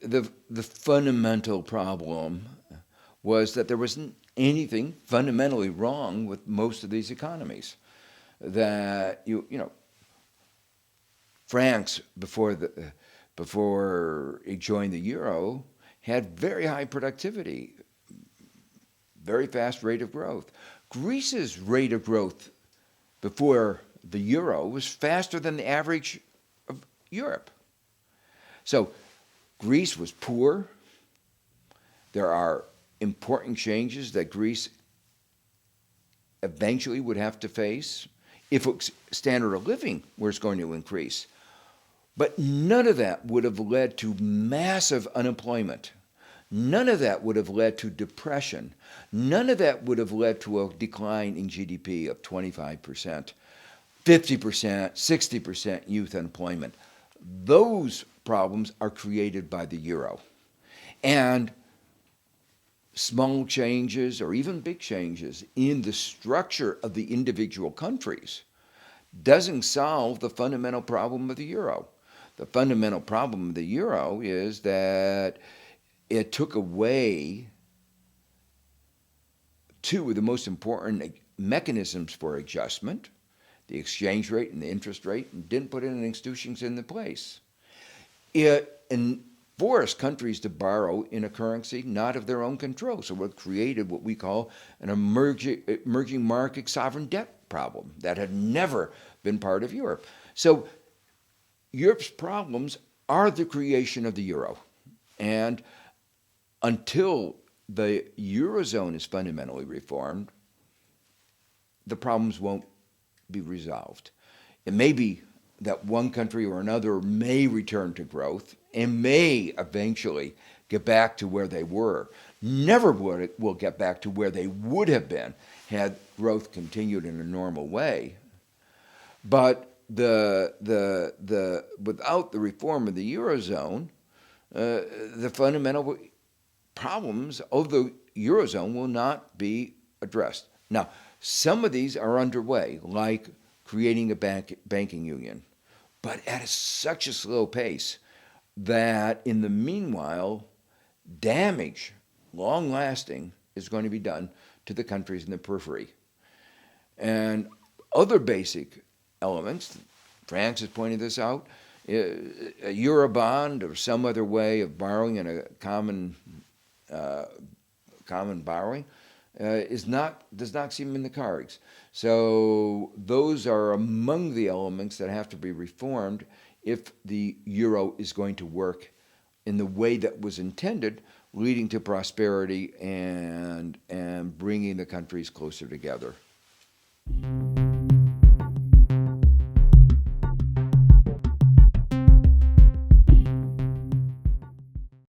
the fundamental problem was that there wasn't anything fundamentally wrong with most of these economies. That France before it joined the euro had very high productivity, very fast rate of growth. Greece's rate of growth before the euro was faster than the average of Europe. So Greece was poor. There are important changes that Greece eventually would have to face if standard of living was going to increase. But none of that would have led to massive unemployment. None of that would have led to depression. None of that would have led to a decline in GDP of 25%, 50%, 60% youth unemployment. Those problems are created by the euro. And small changes or even big changes in the structure of the individual countries doesn't solve the fundamental problem of the euro. The fundamental problem of the euro is that it took away two of the most important mechanisms for adjustment, the exchange rate and the interest rate, and didn't put any institutions in the place. It forced countries to borrow in a currency not of their own control. So it created what we call an emerging market sovereign debt problem that had never been part of Europe. So Europe's problems are the creation of the euro. And until the Eurozone is fundamentally reformed, the problems won't be resolved. It may be that one country or another may return to growth and may eventually get back to where they were. Never will get back to where they would have been had growth continued in a normal way. But without the reform of the Eurozone, the fundamental problems of the Eurozone will not be addressed. Now, some of these are underway, like creating a banking union, but at such a slow pace that in the meanwhile, damage, long-lasting, is going to be done to the countries in the periphery. And other basic elements, France has pointed this out, a Eurobond or some other way of borrowing in a common borrowing does not seem in the cards. So those are among the elements that have to be reformed if the euro is going to work in the way that was intended, leading to prosperity and bringing the countries closer together.